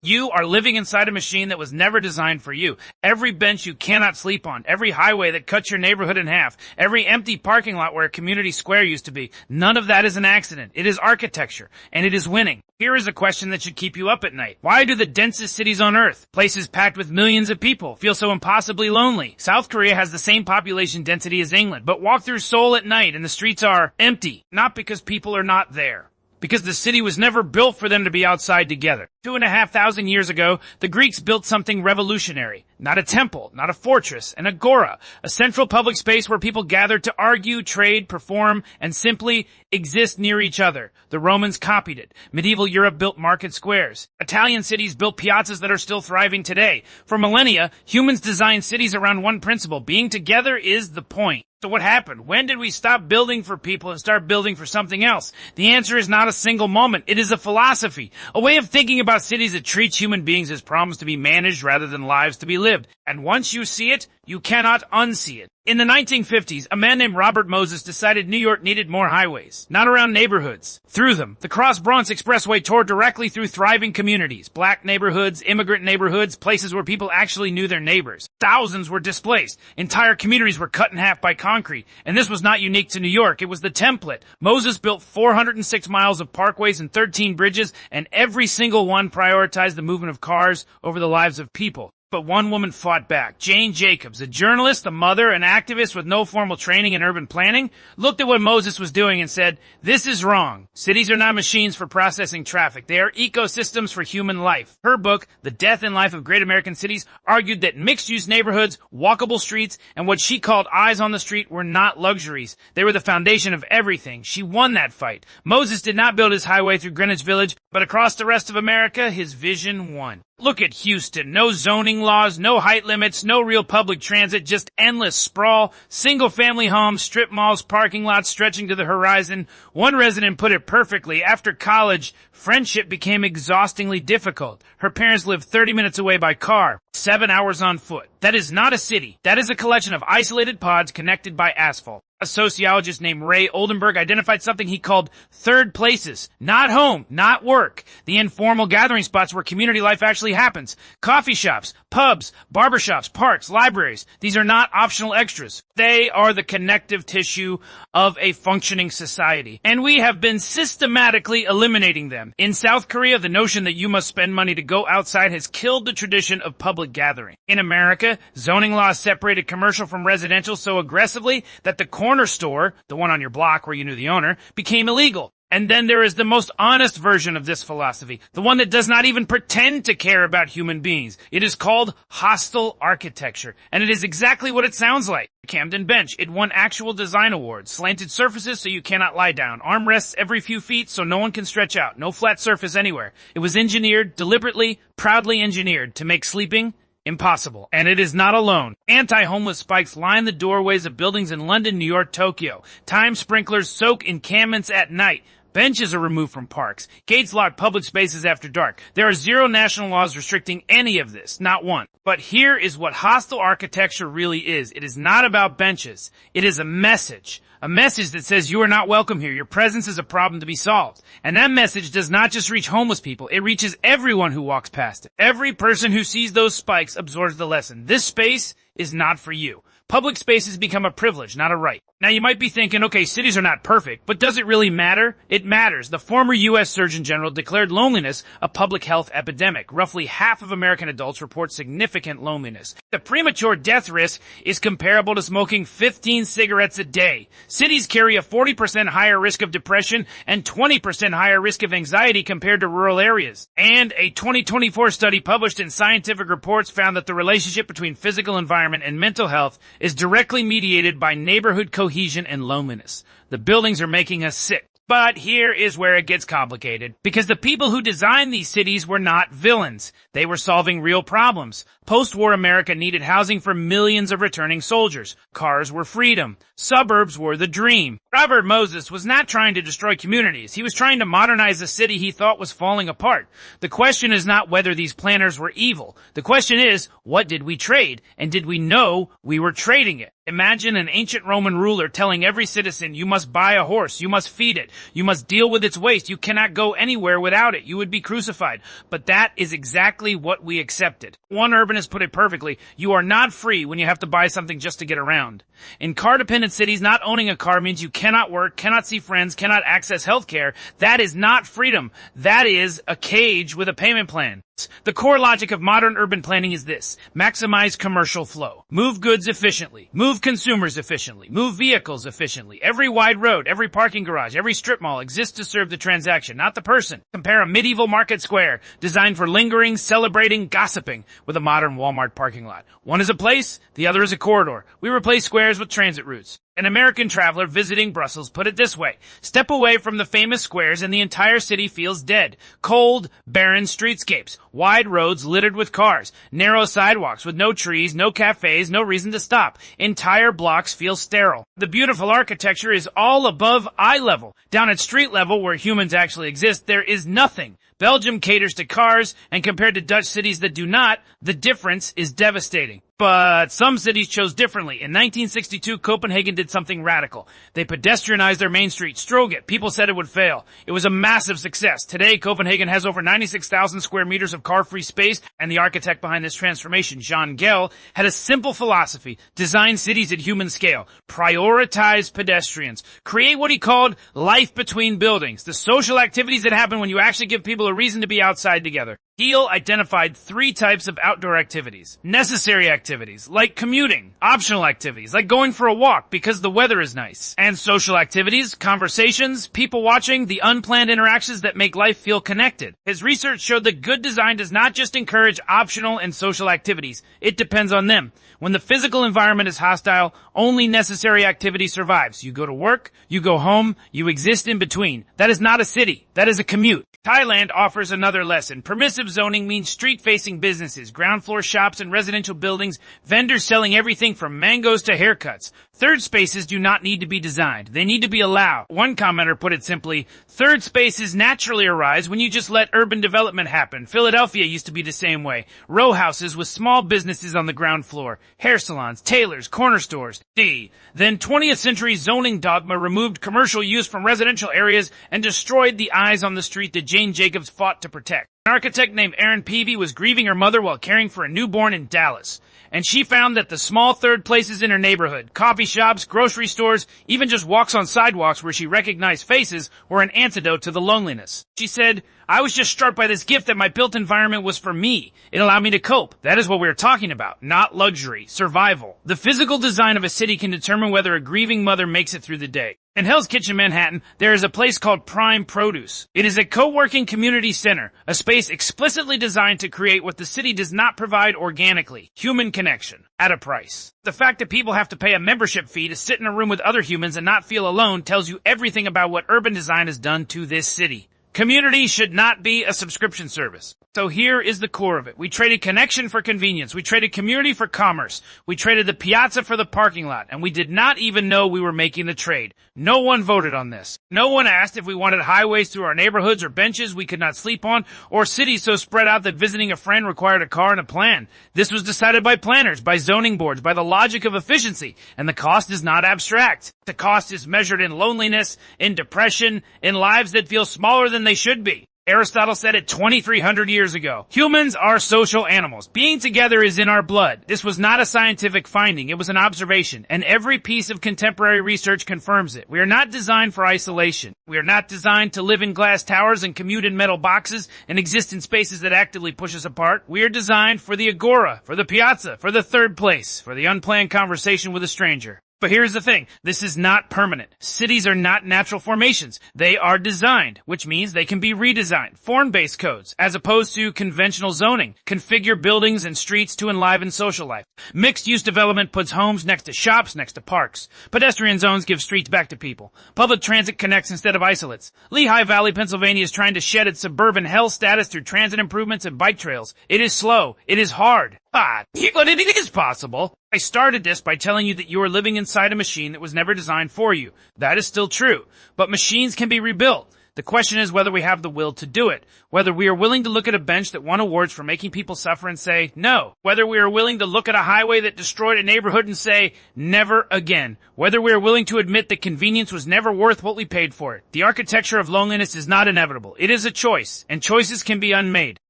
You are living inside a machine that was never designed for you. Every bench you cannot sleep on, every highway that cuts your neighborhood in half, every empty parking lot where a community square used to be, none of that is an accident. It is architecture, and it is winning. Here is a question that should keep you up at night. Why do the densest cities on Earth, places packed with millions of people, feel so impossibly lonely? South Korea has the same population density as England, but walk through Seoul at night and the streets are empty. Not because people are not there. Because the city was never built for them to be outside together. 2,500 years ago, the Greeks built something revolutionary. Not a temple, not a fortress, an agora, a central public space where people gathered to argue, trade, perform, and simply exist near each other. The Romans copied it. Medieval Europe built market squares. Italian cities built piazzas that are still thriving today. For millennia, humans designed cities around one principle. Being together is the point. So what happened? When did we stop building for people and start building for something else? The answer is not a single moment. It is a philosophy, a way of thinking about cities that treats human beings as problems to be managed rather than lives to be lived. And once you see it, you cannot unsee it. In the 1950s, a man named Robert Moses decided New York needed more highways, not around neighborhoods, through them. The Cross-Bronx Expressway tore directly through thriving communities, black neighborhoods, immigrant neighborhoods, places where people actually knew their neighbors. Thousands were displaced. Entire communities were cut in half by concrete. And this was not unique to New York. It was the template. Moses built 406 miles of parkways and 13 bridges, and every single one prioritized the movement of cars over the lives of people. But one woman fought back. Jane Jacobs, a journalist, a mother, an activist with no formal training in urban planning, looked at what Moses was doing and said, "This is wrong. Cities are not machines for processing traffic. They are ecosystems for human life." Her book, The Death and Life of Great American Cities, argued that mixed-use neighborhoods, walkable streets, and what she called eyes on the street were not luxuries. They were the foundation of everything. She won that fight. Moses did not build his highway through Greenwich Village, but across the rest of America, his vision won. Look at Houston. No zoning laws, no height limits, no real public transit, just endless sprawl, single-family homes, strip malls, parking lots stretching to the horizon. One resident put it perfectly. After college, friendship became exhaustingly difficult. Her parents lived 30 minutes away by car, 7 hours on foot. That is not a city. That is a collection of isolated pods connected by asphalt. A sociologist named Ray Oldenburg identified something he called third places. Not home, not work. The informal gathering spots where community life actually happens. Coffee shops, pubs, barbershops, parks, libraries. These are not optional extras. They are the connective tissue of a functioning society. And we have been systematically eliminating them. In South Korea, the notion that you must spend money to go outside has killed the tradition of public gathering. In America, zoning laws separated commercial from residential so aggressively that the corner store, the one on your block where you knew the owner, became illegal. And then there is the most honest version of this philosophy, the one that does not even pretend to care about human beings. It is called hostile architecture, and it is exactly what it sounds like. Camden Bench, it won actual design awards. Slanted surfaces so you cannot lie down. Armrests every few feet so no one can stretch out. No flat surface anywhere. It was engineered, deliberately, proudly engineered to make sleeping impossible. And it is not alone. Anti-homeless spikes line the doorways of buildings in London, New York, Tokyo. Time sprinklers soak encampments at night. Benches are removed from parks. Gates lock public spaces after dark. There are zero national laws restricting any of this, not one. But here is what hostile architecture really is. It is not about benches. It is a message. A message that says you are not welcome here. Your presence is a problem to be solved. And that message does not just reach homeless people. It reaches everyone who walks past it. Every person who sees those spikes absorbs the lesson. This space is not for you. Public spaces become a privilege, not a right. Now you might be thinking, okay, cities are not perfect, but does it really matter? It matters. The former U.S. Surgeon General declared loneliness a public health epidemic. Roughly half of American adults report significant loneliness. The premature death risk is comparable to smoking 15 cigarettes a day. Cities carry a 40% higher risk of depression and 20% higher risk of anxiety compared to rural areas. And a 2024 study published in Scientific Reports found that the relationship between physical environment and mental health is directly mediated by neighborhood cohesion and loneliness. The buildings are making us sick. But here is where it gets complicated, because the people who designed these cities were not villains. They were solving real problems. Post-war America needed housing for millions of returning soldiers. Cars were freedom. Suburbs were the dream. Robert Moses was not trying to destroy communities. He was trying to modernize a city he thought was falling apart. The question is not whether these planners were evil. The question is, what did we trade? And did we know we were trading it? Imagine an ancient Roman ruler telling every citizen, you must buy a horse, you must feed it, you must deal with its waste, you cannot go anywhere without it, you would be crucified. But that is exactly what we accepted. One urbanist put it perfectly, you are not free when you have to buy something just to get around. In car-dependent cities, not owning a car means you cannot work, cannot see friends, cannot access healthcare. That is not freedom. That is a cage with a payment plan. The core logic of modern urban planning is this. Maximize commercial flow. Move goods efficiently. Move consumers efficiently. Move vehicles efficiently. Every wide road, every parking garage, every strip mall exists to serve the transaction, not the person. Compare a medieval market square designed for lingering, celebrating, gossiping with a modern Walmart parking lot. One is a place, the other is a corridor. We replace squares with transit routes. An American traveler visiting Brussels put it this way. Step away from the famous squares and the entire city feels dead. Cold, barren streetscapes. Wide roads littered with cars. Narrow sidewalks with no trees, no cafes, no reason to stop. Entire blocks feel sterile. The beautiful architecture is all above eye level. Down at street level, where humans actually exist, there is nothing. Belgium caters to cars, and compared to Dutch cities that do not, the difference is devastating. But some cities chose differently. In 1962, Copenhagen did something radical. They pedestrianized their main street, Stroget. People said it would fail. It was a massive success. Today, Copenhagen has over 96,000 square meters of car-free space, and the architect behind this transformation, Jean Gell, had a simple philosophy. Design cities at human scale. Prioritize pedestrians. Create what he called life between buildings. The social activities that happen when you actually give people a reason to be outside together. Gell identified 3 types of outdoor activities. Necessary activities, like commuting. Optional activities, like going for a walk because the weather is nice. And social activities, conversations, people watching, the unplanned interactions that make life feel connected. His research showed that good design does not just encourage optional and social activities. It depends on them. When the physical environment is hostile, only necessary activity survives. You go to work, you go home, you exist in between. That is not a city. That is a commute. Thailand offers another lesson. Permissive zoning means street-facing businesses, ground floor shops and residential buildings, vendors selling everything from mangoes to haircuts. Third spaces do not need to be designed. They need to be allowed. One commenter put it simply, third spaces naturally arise when you just let urban development happen. Philadelphia used to be the same way. Row houses with small businesses on the ground floor. Hair salons, tailors, corner stores. D. Then 20th century zoning dogma removed commercial use from residential areas and destroyed the eyes on the street that Jane Jacobs fought to protect. An architect named Erin Peavy was grieving her mother while caring for a newborn in Dallas. And she found that the small third places in her neighborhood, coffee shops, grocery stores, even just walks on sidewalks where she recognized faces, were an antidote to the loneliness. She said, I was just struck by this gift that my built environment was for me. It allowed me to cope. That is what we are talking about, not luxury, survival. The physical design of a city can determine whether a grieving mother makes it through the day. In Hell's Kitchen, Manhattan, there is a place called Prime Produce. It is a co-working community center, a space explicitly designed to create what the city does not provide organically, human connection, at a price. The fact that people have to pay a membership fee to sit in a room with other humans and not feel alone tells you everything about what urban design has done to this city. Community should not be a subscription service. So here is the core of it. We traded connection for convenience. We traded community for commerce. We traded the piazza for the parking lot. And we did not even know we were making the trade. No one voted on this. No one asked if we wanted highways through our neighborhoods or benches we could not sleep on, or cities so spread out that visiting a friend required a car and a plan. This was decided by planners, by zoning boards, by the logic of efficiency. And the cost is not abstract. The cost is measured in loneliness, in depression, in lives that feel smaller than they should be. Aristotle said it 2,300 years ago. Humans are social animals. Being together is in our blood. This was not a scientific finding. It was an observation. And every piece of contemporary research confirms it. We are not designed for isolation. We are not designed to live in glass towers and commute in metal boxes and exist in spaces that actively push us apart. We are designed for the agora, for the piazza, for the third place, for the unplanned conversation with a stranger. But here's the thing. This is not permanent. Cities are not natural formations. They are designed, which means they can be redesigned. Form-based codes, as opposed to conventional zoning, configure buildings and streets to enliven social life. Mixed-use development puts homes next to shops, next to parks. Pedestrian zones give streets back to people. Public transit connects instead of isolates. Lehigh Valley, Pennsylvania is trying to shed its suburban hell status through transit improvements and bike trails. It is slow. It is hard. But it is possible. I started this by telling you that you are living inside a machine that was never designed for you. That is still true. But machines can be rebuilt. The question is whether we have the will to do it. Whether we are willing to look at a bench that won awards for making people suffer and say, no. Whether we are willing to look at a highway that destroyed a neighborhood and say, never again. Whether we are willing to admit that convenience was never worth what we paid for it. The architecture of loneliness is not inevitable. It is a choice, and choices can be unmade.